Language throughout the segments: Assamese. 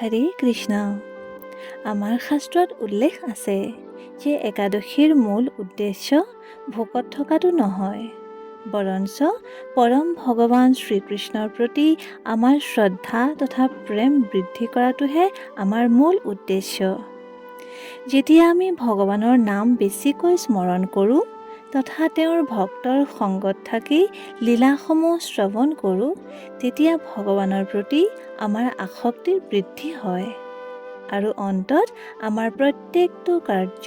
হৰে কৃষ্ণ। আমাৰ শাস্ত্ৰত উল্লেখ আছে যে একাদশীৰ মূল উদ্দেশ্য ভোকত থকাটো নহয়, বৰঞ্চ পৰম ভগৱান শ্ৰীকৃষ্ণৰ প্ৰতি আমাৰ শ্ৰদ্ধা তথা প্ৰেম বৃদ্ধি কৰাটোহে আমাৰ মূল উদ্দেশ্য। যেতিয়া আমি ভগৱানৰ নাম বেছিকৈ স্মৰণ কৰোঁ তথা তেওঁৰ ভক্তৰ সংগত থাকি লীলাসমূহ শ্ৰৱণ কৰোঁ, তেতিয়া ভগৱানৰ প্ৰতি আমাৰ আসক্তিৰ বৃদ্ধি হয় আৰু অন্তত আমাৰ প্ৰত্যেকটো কাৰ্য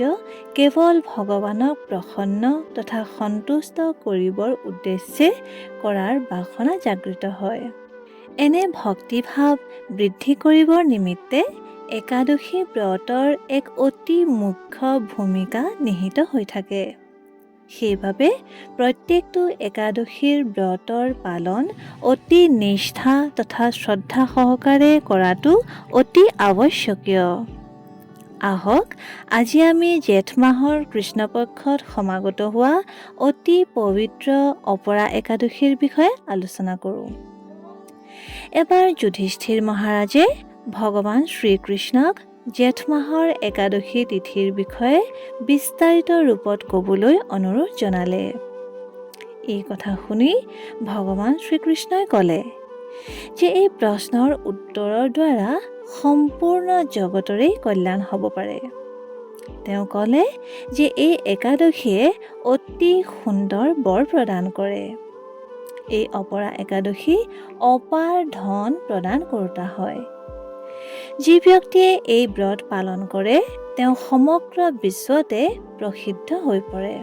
কেৱল ভগৱানক প্ৰসন্ন তথা সন্তুষ্ট কৰিবৰ উদ্দেশ্যে কৰাৰ বাসনা জাগৃত হয়। এনে ভক্তিভাৱ বৃদ্ধি কৰিবৰ নিমিত্তে একাদশী ব্ৰতৰ এক অতি মুখ্য ভূমিকা নিহিত হৈ থাকে। সেইবাবে প্ৰত্যেকটো একাদশীৰ ব্ৰতৰ পালন অতি নিষ্ঠা তথা শ্ৰদ্ধা সহকাৰে কৰাটো অতি আৱশ্যকীয়। আহক আজি আমি জেঠ মাহৰ কৃষ্ণপক্ষত সমাগত হোৱা অতি পবিত্ৰ অপৰা একাদশীৰ বিষয়ে আলোচনা কৰোঁ। এবাৰ যুধিষ্ঠিৰ মহাৰাজে ভগৱান শ্ৰীকৃষ্ণক জেঠ মাহৰ একাদশী তিথিৰ বিষয়ে বিস্তাৰিত ৰূপত ক'বলৈ অনুৰোধ জনালে। এই কথা শুনি ভগৱান শ্ৰীকৃষ্ণই ক'লে যে এই প্ৰশ্নৰ উত্তৰৰ দ্বাৰা সম্পূৰ্ণ জগতৰেই কল্যাণ হ'ব পাৰে। তেওঁ ক'লে যে এই একাদশীয়ে অতি সুন্দৰ বৰ প্ৰদান কৰে। এই অপৰা একাদশী অপাৰ ধন প্ৰদান কৰোঁতা হয়। যি ব্যক্তিয়ে এই ব্ৰত পালন কৰে তেওঁ সমগ্ৰ বিশ্বতে প্ৰসিদ্ধ হৈ পৰে।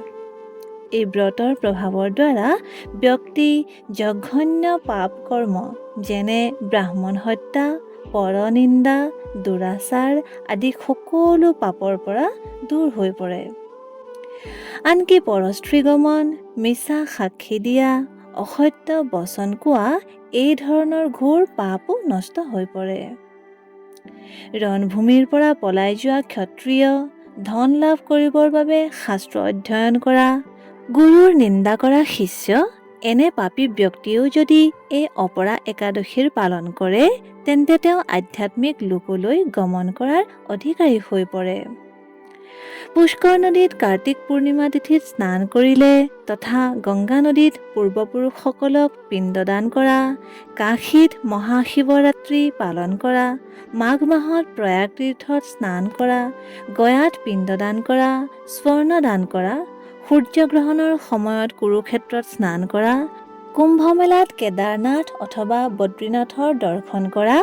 এই ব্ৰতৰ প্ৰভাৱৰ দ্বাৰা ব্যক্তি জঘন্য পাপ কৰ্ম যেনে ব্ৰাহ্মণ হত্যা, পৰনিন্দা, দুৰাচাৰ আদি সকলো পাপৰ পৰা দূৰ হৈ পৰে। আনকি পৰস্ত্ৰীগমন, মিছা সাক্ষী দিয়া, অসত্য বচন কোৱা এই ধৰণৰ ঘোৰ পাপো নষ্ট হৈ পৰে। ৰণভূমিৰ পৰা পলাই যোৱা ক্ষত্ৰিয়, ধন লাভ কৰিবৰ বাবে শাস্ত্ৰ অধ্যয়ন কৰা, গুৰুৰ নিন্দা কৰা শিষ্য এনে পাপী ব্যক্তিও যদি এই অপৰা একাদশীৰ পালন কৰে তেন্তে তেওঁ আধ্যাত্মিক লোকলৈ গমন কৰাৰ অধিকাৰী হৈ পৰে। পুষ্কৰ নদীত কাৰ্তিক পূৰ্ণিমা তিথিত স্নান কৰিলে তথা গংগা নদীত পূৰ্বপুৰুষসকলক পিণ্ডদান কৰা, কাশীত মহাশিৱৰাত্ৰি পালন কৰা, মাঘ মাহত প্ৰয়াগ তীৰ্থত স্নান কৰা, গয়াত পিণ্ডদান কৰা, স্বৰ্ণদান কৰা, সূৰ্যগ্ৰহণৰ সময়ত কুৰুক্ষেত্ৰত স্নান কৰা, কুম্ভমেলাত কেদাৰনাথ অথবা বদ্ৰীনাথৰ দৰ্শন কৰা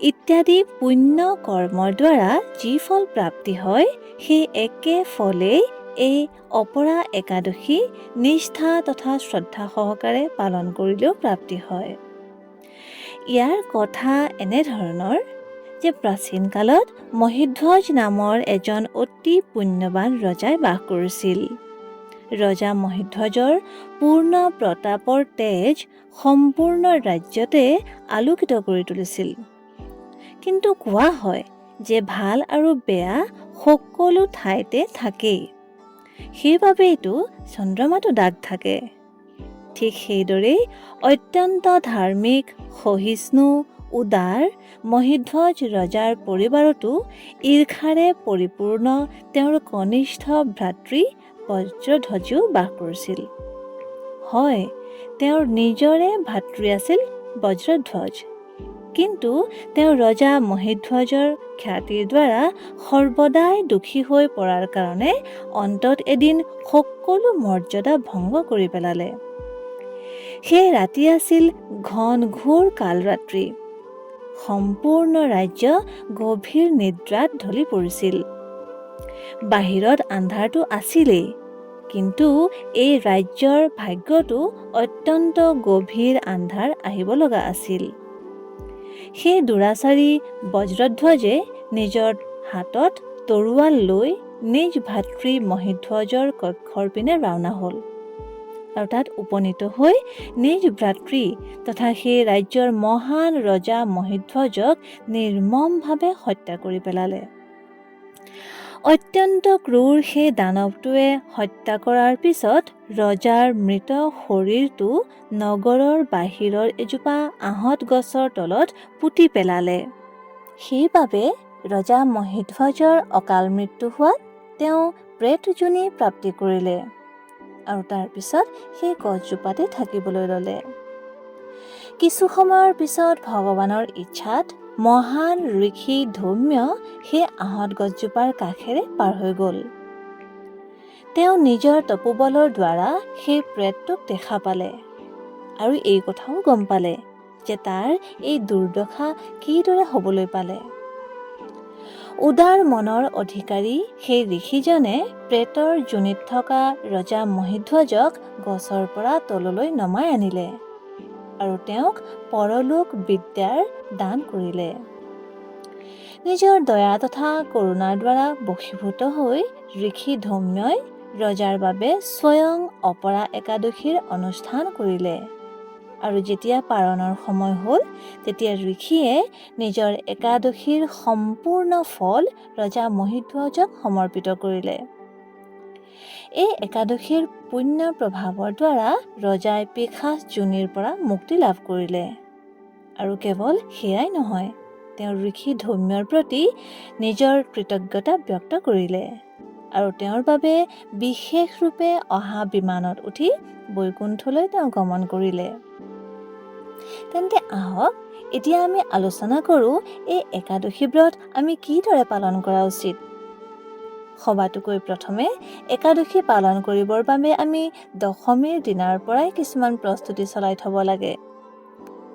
ইত্যাদি পুণ্য কৰ্মৰ দ্বাৰা যি ফল প্ৰাপ্তি হয় সেই একে ফলেই এই অপৰা একাদশী নিষ্ঠা তথা শ্ৰদ্ধা সহকাৰে পালন কৰিলেও প্ৰাপ্তি হয়। ইয়াৰ কথা এনেধৰণৰ যে প্ৰাচীন কালত মহিধ্বজ নামৰ এজন অতি পুণ্যৱান ৰজাই বাস কৰিছিল। ৰজা মহিধ্বজৰ পূৰ্ণ প্ৰতাপৰ তেজ সম্পূৰ্ণ ৰাজ্যতে আলোকিত কৰি তুলিছিল। কিন্তু কোৱা হয় যে ভাল আৰু বেয়া সকলো ঠাইতে থাকেই, সেইবাবেইতো চন্দ্ৰমাতো দাগ থাকে। ঠিক সেইদৰেই অত্যন্ত ধাৰ্মিক, সহিষ্ণু, উদাৰ মহিধ্বজ ৰজাৰ পৰিবাৰতো ঈৰ্ষাৰে পৰিপূৰ্ণ তেওঁৰ কনিষ্ঠ ভাতৃ বজ্ৰধ্বজো বাস কৰিছিল। হয়, তেওঁৰ নিজৰে ভাতৃ আছিল বজ্ৰধ্বজ, কিন্তু তেওঁ ৰজা মহিধ্বজৰ খ্যাতিৰ দ্বাৰা সৰ্বদাই দুখী হৈ পৰাৰ কাৰণে অন্তত এদিন সকলো মৰ্যাদা ভংগ কৰি পেলালে। সেই ৰাতি আছিল ঘন ঘোৰ কালৰাত্ৰি। সম্পূৰ্ণ ৰাজ্য গভীৰ নিদ্ৰাত ঢলি পৰিছিল। বাহিৰত আন্ধাৰটো আছিলেই, কিন্তু এই ৰাজ্যৰ ভাগ্যতো অত্যন্ত গভীৰ আন্ধাৰ আহিব লগা আছিল। সেই দুৰাচাৰী বজ্ৰধ্বজে নিজৰ হাতত তৰোৱাল লৈ নিজ ভাতৃ মহিধ্বজৰ কক্ষৰ পিনে ৰাওনা হ'ল আৰু তাত উপনীত হৈ নিজ ভাতৃ তথা সেই ৰাজ্যৰ মহান ৰজা মহিধ্বজক নিৰ্মমভাৱে হত্যা কৰি পেলালে। অত্যন্ত ক্ৰূৰ সেই দানৱটোৱে হত্যা কৰাৰ পিছত ৰজাৰ মৃত শৰীৰটো নগৰৰ বাহিৰৰ এজোপা আঁহত গছৰ তলত পুতি পেলালে। সেইবাবে ৰজা মহিধ্বজৰ অকাল মৃত্যু হোৱাত তেওঁ প্ৰেত যোনি প্ৰাপ্তি কৰিলে আৰু তাৰ পিছত সেই গছজোপাতে থাকিবলৈ ল'লে। কিছু সময়ৰ পিছত ভগৱানৰ ইচ্ছাত মহান ঋষি ধৌম্য সেই আহঁত গছজোপাৰ কাষেৰে পাৰ হৈ গ'ল। তেওঁ নিজৰ তপোবলৰ দ্বাৰা সেই প্ৰেতটোক দেখা পালে আৰু এই কথাও গম পালে যে তাৰ এই দুৰ্দশা কিদৰে হ'বলৈ পালে। উদাৰ মনৰ অধিকাৰী সেই ঋষিজনে প্ৰেতৰ যোনিত থকা ৰজা মহিধ্বজক গছৰ পৰা তললৈ নমাই আনিলে আৰু তেওঁক পৰলোক বিদ্যাৰ দান কৰিলে। নিজৰ দয়া তথা কৰুণাৰ দ্বাৰা বশীভূত হৈ ঋষি ধৌম্যই ৰজাৰ বাবে স্বয়ং অপৰা একাদশীৰ অনুষ্ঠান কৰিলে আৰু যেতিয়া পাৰণৰ সময় হ'ল তেতিয়া ঋষিয়ে নিজৰ একাদশীৰ সম্পূৰ্ণ ফল ৰজা মহিধ্বজক সমৰ্পিত কৰিলে। এই একাদশীৰ পুণ্য প্ৰভাৱৰ দ্বাৰা ৰজাই পিশাচ যোনিৰ পৰা মুক্তি লাভ কৰিলে আৰু কেৱল সেয়াই নহয়, তেওঁ ঋষি ধৌম্যৰ প্ৰতি নিজৰ কৃতজ্ঞতা ব্যক্ত কৰিলে আৰু তেওঁৰ বাবে বিশেষ ৰূপে অহা বিমানত উঠি বৈকুণ্ঠলৈ তেওঁ গমন কৰিলে। তেন্তে আহক এতিয়া আমি আলোচনা কৰোঁ এই একাদশী ব্ৰত আমি কিদৰে পালন কৰা উচিত। সবাতোকৈ প্ৰথমে একাদশী পালন কৰিবৰ বাবে আমি দশমীৰ দিনাৰ পৰাই কিছুমান প্ৰস্তুতি চলাই থ'ব লাগে।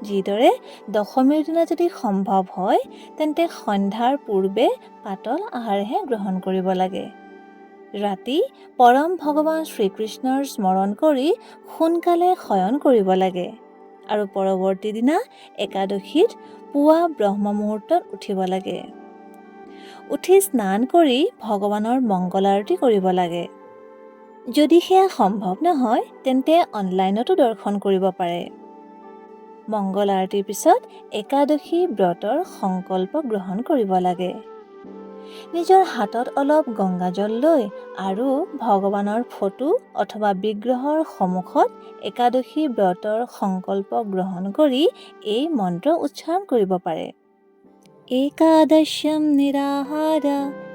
যিদৰে দশমীৰ দিনা যদি সম্ভৱ হয় তেন্তে সন্ধ্যাৰ পূৰ্বে পাতল আহাৰহে গ্ৰহণ কৰিব লাগে। ৰাতি পৰম ভগৱান শ্ৰীকৃষ্ণৰ স্মৰণ কৰি সোনকালে শয়ন কৰিব লাগে আৰু পৰৱৰ্তী দিনা একাদশীত পুৱা ব্ৰহ্ম মুহূৰ্তত উঠিব লাগে। উঠি স্নান কৰি ভগৱানৰ মংগল আৰতি কৰিব লাগে। যদি সেয়া সম্ভৱ নহয় তেন্তে অনলাইনতো দৰ্শন কৰিব পাৰে। মংগল আৰতিৰ পিছত একাদশী ব্ৰতৰ সংকল্প গ্ৰহণ কৰিব লাগে। নিজৰ হাতত অলপ গংগাজল লৈ আৰু ভগৱানৰ ফটো অথবা বিগ্ৰহৰ সন্মুখত একাদশী ব্ৰতৰ সংকল্প গ্ৰহণ কৰি এই মন্ত্ৰ উচ্চাৰণ কৰিব পাৰে। একাদশ্যম নিৰাহাৰ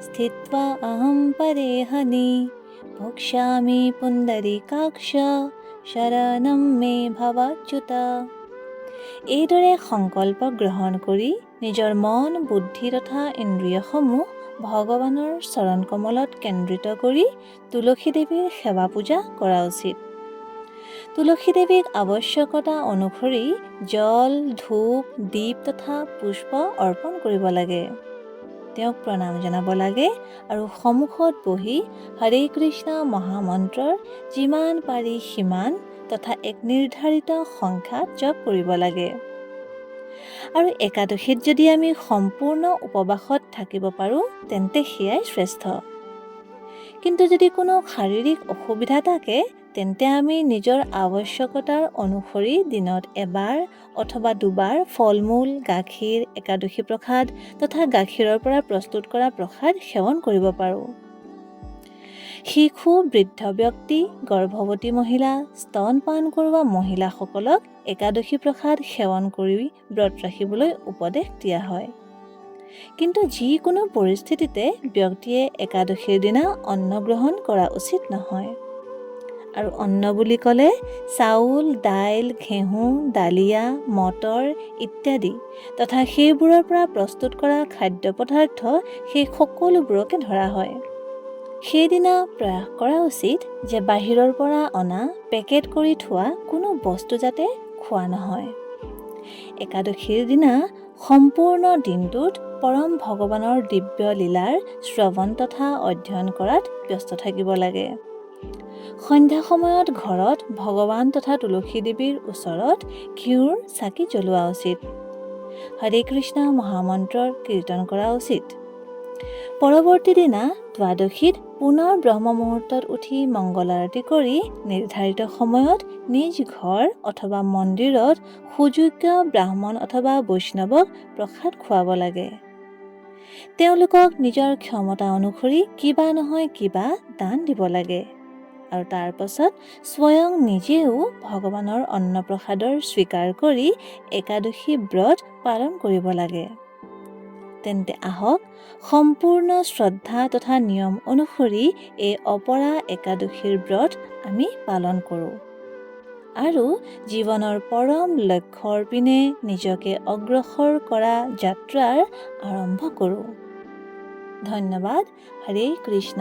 স্থিত্বা অহম পৰেহনি ভক্ষ্যামি পুণ্ডৰীকাক্ষ শৰণম মে ভৱাচ্যুত। এইদৰে সংকল্প গ্ৰহণ কৰি নিজৰ মন বুদ্ধি তথা ইন্দ্ৰিয়সমূহ ভগৱানৰ চৰণ কমলত কেন্দ্ৰিত কৰি তুলসী দেৱীৰ সেৱা পূজা কৰা উচিত। তুলসী দেৱীক আৱশ্যকতা অনুসৰি জল, ধূপ, দীপ তথা পুষ্প অৰ্পণ কৰিব লাগে। তেওঁক প্ৰণাম জনাব লাগে আৰু সন্মুখত বহি হৰে কৃষ্ণ মহামন্ত্ৰৰ যিমান পাৰি সিমান তথা এক নিৰ্ধাৰিত সংখ্যাত জপ কৰিব লাগে। আৰু একাদশীত যদি আমি সম্পূৰ্ণ উপবাসত থাকিব পাৰোঁ তেন্তে সেয়াই শ্ৰেষ্ঠ। কিন্তু যদি কোনো শাৰীৰিক অসুবিধা থাকে তেন্তে আমি নিজৰ আৱশ্যকতাৰ অনুসৰি দিনত এবাৰ অথবা দুবাৰ ফল মূল, গাখীৰ, একাদশী প্ৰসাদ তথা গাখীৰৰ পৰা প্ৰস্তুত কৰা প্ৰসাদ সেৱন কৰিব পাৰোঁ। শিশু, বৃদ্ধ ব্যক্তি, গৰ্ভৱতী মহিলা, স্তনপান কৰোৱা মহিলাসকলক একাদশী প্ৰসাদ সেৱন কৰি ব্ৰত ৰাখিবলৈ উপদেশ দিয়া হয়। কিন্তু যিকোনো পৰিস্থিতিতে ব্যক্তিয়ে একাদশীৰ দিনা অন্ন গ্ৰহণ কৰা উচিত নহয়। আৰু অন্ন বুলি ক'লে চাউল, দাইল, ঘেঁহু, দালিয়া, মটৰ ইত্যাদি তথা সেইবোৰৰ পৰা প্ৰস্তুত কৰা খাদ্য পদাৰ্থ সেই সকলোবোৰকে ধৰা হয়। সেইদিনা প্ৰয়াস কৰা উচিত যে বাহিৰৰ পৰা অনা পেকেট কৰি থোৱা কোনো বস্তু যাতে খোৱা নহয়। একাদশীৰ দিনা সম্পূৰ্ণ দিনটোত পৰম ভগৱানৰ দিব্য লীলাৰ শ্ৰৱণ তথা অধ্যয়ন কৰাত ব্যস্ত থাকিব লাগে। সন্ধ্যা সময়ত ঘৰত ভগৱান তথা তুলসী দেৱীৰ ওচৰত ঘিউৰ চাকি জ্বলোৱা উচিত। হৰে কৃষ্ণ মহামন্ত্ৰৰ কীৰ্তন কৰা উচিত। পৰৱৰ্তী দিনা দ্বাদশীত পুনৰ ব্ৰহ্ম মুহূৰ্তত উঠি মংগল আৰতি কৰি নিৰ্ধাৰিত সময়ত নিজ ঘৰ অথবা মন্দিৰত সুযোগ্য ব্ৰাহ্মণ অথবা বৈষ্ণৱক প্ৰসাদ খুৱাব লাগে। তেওঁলোকক নিজৰ ক্ষমতা অনুসৰি কিবা নহয় কিবা দান দিব লাগে আৰু তাৰ পাছত স্বয়ং নিজেও ভগৱানৰ অন্নপ্ৰসাদৰ স্বীকাৰ কৰি একাদশী ব্ৰত পালন কৰিব লাগে। তেন্তে আহক সম্পূৰ্ণ শ্ৰদ্ধা তথা নিয়ম অনুসৰি এই অপৰা একাদশীৰ ব্ৰত আমি পালন কৰোঁ আৰু জীৱনৰ পৰম লক্ষ্যৰ পিনে নিজকে অগ্ৰসৰ কৰা যাত্ৰাৰ আৰম্ভ কৰোঁ। ধন্যবাদ। হৰে কৃষ্ণ।